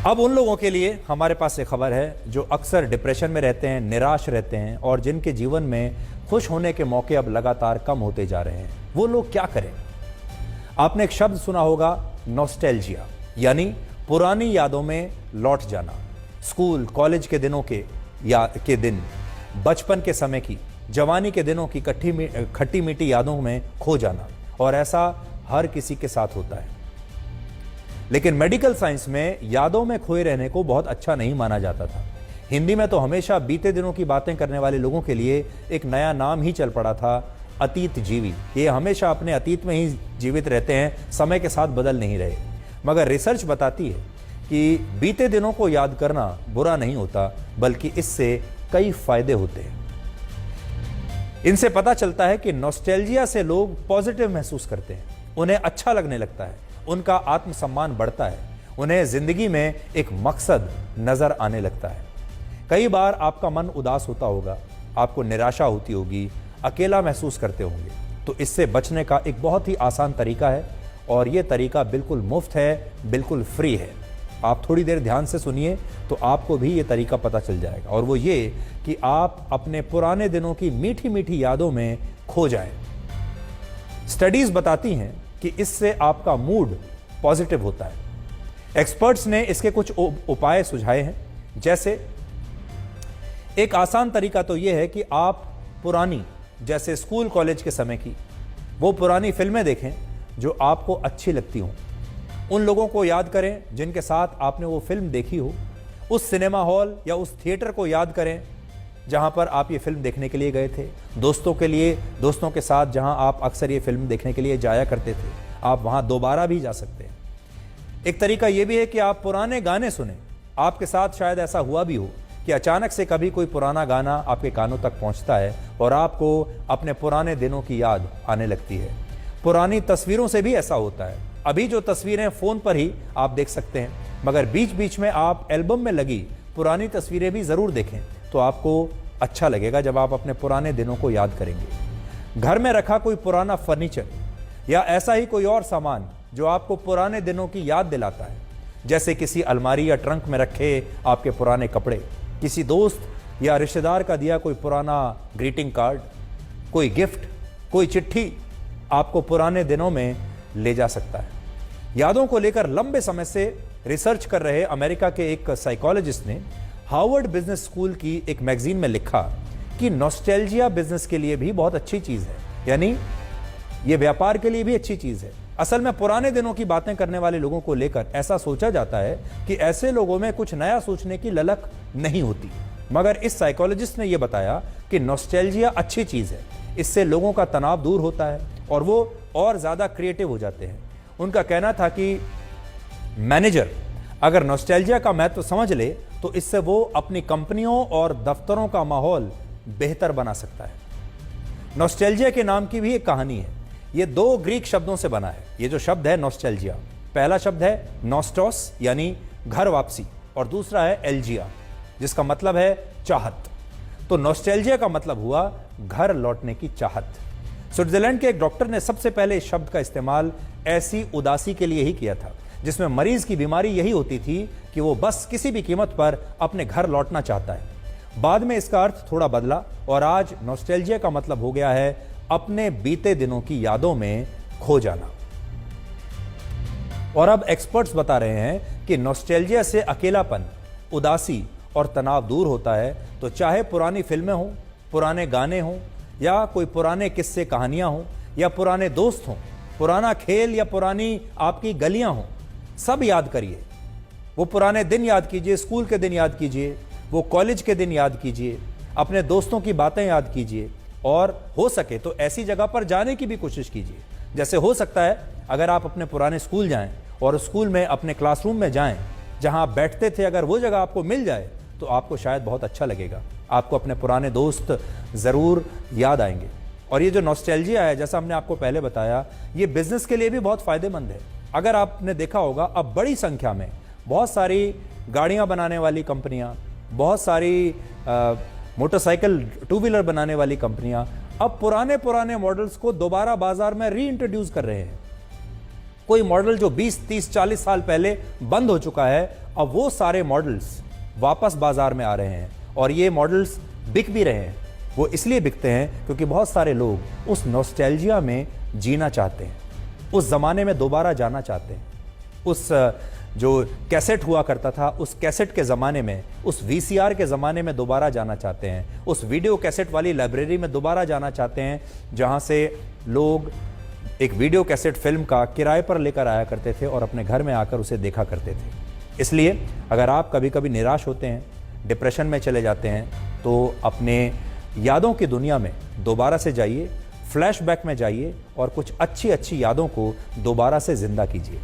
अब उन लोगों के लिए हमारे पास एक खबर है जो अक्सर डिप्रेशन में रहते हैं, निराश रहते हैं और जिनके जीवन में खुश होने के मौके अब लगातार कम होते जा रहे हैं। वो लोग क्या करें? आपने एक शब्द सुना होगा, नॉस्टैल्जिया, यानी पुरानी यादों में लौट जाना। स्कूल कॉलेज के दिनों के दिन, बचपन के समय की, जवानी के दिनों की खट्टी मीठी यादों में खो जाना। और ऐसा हर किसी के साथ होता है, लेकिन मेडिकल साइंस में यादों में खोए रहने को बहुत अच्छा नहीं माना जाता था। हिंदी में तो हमेशा बीते दिनों की बातें करने वाले लोगों के लिए एक नया नाम ही चल पड़ा था, अतीत जीवी। ये हमेशा अपने अतीत में ही जीवित रहते हैं, समय के साथ बदल नहीं रहे। मगर रिसर्च बताती है कि बीते दिनों को याद करना बुरा नहीं होता, बल्कि इससे कई फायदे होते हैं। इनसे पता चलता है कि नॉस्टैल्जिया से लोग पॉजिटिव महसूस करते हैं, उन्हें अच्छा लगने लगता है, उनका आत्मसम्मान बढ़ता है, उन्हें जिंदगी में एक मकसद नजर आने लगता है। कई बार आपका मन उदास होता होगा, आपको निराशा होती होगी, अकेला महसूस करते होंगे। तो इससे बचने का एक बहुत ही आसान तरीका है, और यह तरीका बिल्कुल मुफ्त है, बिल्कुल फ्री है। आप थोड़ी देर ध्यान से सुनिए तो आपको भी ये तरीका पता चल जाएगा, और वो ये कि आप अपने पुराने दिनों की मीठी मीठी यादों में खो जाएं। स्टडीज बताती हैं कि इससे आपका मूड पॉजिटिव होता है। एक्सपर्ट्स ने इसके कुछ उपाय सुझाए हैं। जैसे एक आसान तरीका तो यह है कि आप पुरानी, जैसे स्कूल कॉलेज के समय की वो पुरानी फिल्में देखें जो आपको अच्छी लगती हों। उन लोगों को याद करें जिनके साथ आपने वो फिल्म देखी हो। उस सिनेमा हॉल या उस थिएटर को याद करें जहां पर आप ये फिल्म देखने के लिए गए थे। दोस्तों के साथ जहां आप अक्सर ये फिल्म देखने के लिए जाया करते थे, आप वहां दोबारा भी जा सकते हैं। एक तरीका यह भी है कि आप पुराने गाने सुने। आपके साथ शायद ऐसा हुआ भी हो कि अचानक से कभी कोई पुराना गाना आपके कानों तक पहुंचता है और आपको अपने पुराने दिनों की याद आने लगती है। पुरानी तस्वीरों से भी ऐसा होता है। अभी जो तस्वीरें फोन पर ही आप देख सकते हैं, मगर बीच बीच में आप एल्बम में लगी पुरानी तस्वीरें भी जरूर देखें, तो आपको अच्छा लगेगा जब आप अपने पुराने दिनों को याद करेंगे। घर में रखा कोई पुराना फर्नीचर या ऐसा ही कोई और सामान जो आपको पुराने दिनों की याद दिलाता है, जैसे किसी अलमारी या ट्रंक में रखे आपके पुराने कपड़े, किसी दोस्त या रिश्तेदार का दिया कोई पुराना ग्रीटिंग कार्ड, कोई गिफ्ट, कोई चिट्ठी, आपको पुराने दिनों में ले जा सकता है। यादों को लेकर लंबे समय से रिसर्च कर रहे अमेरिका के एक साइकोलॉजिस्ट ने हार्वर्ड बिजनेस स्कूल की एक मैगजीन में लिखा कि नॉस्टैल्जिया बिजनेस के लिए भी बहुत अच्छी चीज है, यानी यह व्यापार के लिए भी अच्छी चीज है। असल में पुराने दिनों की बातें करने वाले लोगों को लेकर ऐसा सोचा जाता है कि ऐसे लोगों में कुछ नया सोचने की ललक नहीं होती, मगर इस साइकोलॉजिस्ट ने यह बताया कि नॉस्टैल्जिया अच्छी चीज है। इससे लोगों का तनाव दूर होता है और वो और ज्यादा क्रिएटिव हो जाते हैं। उनका कहना था कि मैनेजर अगर नॉस्टैल्जिया का महत्व समझ ले तो इससे वो अपनी कंपनियों और दफ्तरों का माहौल बेहतर बना सकता है। नॉस्टैल्जिया के नाम की भी एक कहानी है। ये 2 ग्रीक शब्दों से बना है। ये जो शब्द है नॉस्टैल्जिया, पहला शब्द है नॉस्टोस यानी घर वापसी, और दूसरा है एल्जिया जिसका मतलब है चाहत। तो नॉस्टैल्जिया का मतलब हुआ घर लौटने की चाहत। स्विट्जरलैंड के एक डॉक्टर ने सबसे पहले इस शब्द का इस्तेमाल ऐसी उदासी के लिए ही किया था जिसमें मरीज की बीमारी यही होती थी कि वो बस किसी भी कीमत पर अपने घर लौटना चाहता है। बाद में इसका अर्थ थोड़ा बदला और आज नॉस्टैल्जिया का मतलब हो गया है अपने बीते दिनों की यादों में खो जाना। और अब एक्सपर्ट्स बता रहे हैं कि नॉस्टैल्जिया से अकेलापन, उदासी और तनाव दूर होता है। तो चाहे पुरानी फिल्में हों, पुराने गाने हों, या कोई पुराने किस्से कहानियां हों, या पुराने दोस्त हों, पुराना खेल या पुरानी आपकी गलियां हों, सब याद करिए। वो पुराने दिन याद कीजिए, स्कूल के दिन याद कीजिए, वो कॉलेज के दिन याद कीजिए, अपने दोस्तों की बातें याद कीजिए, और हो सके तो ऐसी जगह पर जाने की भी कोशिश कीजिए। जैसे हो सकता है अगर आप अपने पुराने स्कूल जाएं और स्कूल में अपने क्लासरूम में जाएं जहां आप बैठते थे, अगर वो जगह आपको मिल जाए तो आपको शायद बहुत अच्छा लगेगा। आपको अपने पुराने दोस्त जरूर याद आएंगे। और ये जो नॉस्टैल्जिया है, जैसा हमने आपको पहले बताया, ये बिजनेस के लिए भी बहुत फायदेमंद है। अगर आपने देखा होगा अब बड़ी संख्या में बहुत सारी गाड़ियां बनाने वाली कंपनियां, बहुत सारी मोटरसाइकिल, 2 व्हीलर बनाने वाली कंपनियां अब पुराने पुराने मॉडल्स को दोबारा बाजार में री इंट्रोड्यूस कर रहे हैं। कोई मॉडल जो 20, 30, 40 साल पहले बंद हो चुका है, अब वो सारे मॉडल्स वापस बाजार में आ रहे हैं और ये मॉडल्स बिक भी रहे हैं। वो इसलिए बिकते हैं क्योंकि बहुत सारे लोग उस नॉस्टैल्जिया में जीना चाहते हैं, उस ज़माने में दोबारा जाना चाहते हैं, उस जो कैसेट हुआ करता था उस कैसेट के ज़माने में, उस वीसीआर के ज़माने में दोबारा जाना चाहते हैं, उस वीडियो कैसेट वाली लाइब्रेरी में दोबारा जाना चाहते हैं जहां से लोग एक वीडियो कैसेट फिल्म का किराए पर लेकर आया करते थे और अपने घर में आकर उसे देखा करते थे। इसलिए अगर आप कभी कभी निराश होते हैं, डिप्रेशन में चले जाते हैं, तो अपने यादों की दुनिया में दोबारा से जाइए, फ्लैशबैक में जाइए और कुछ अच्छी अच्छी यादों को दोबारा से जिंदा कीजिए।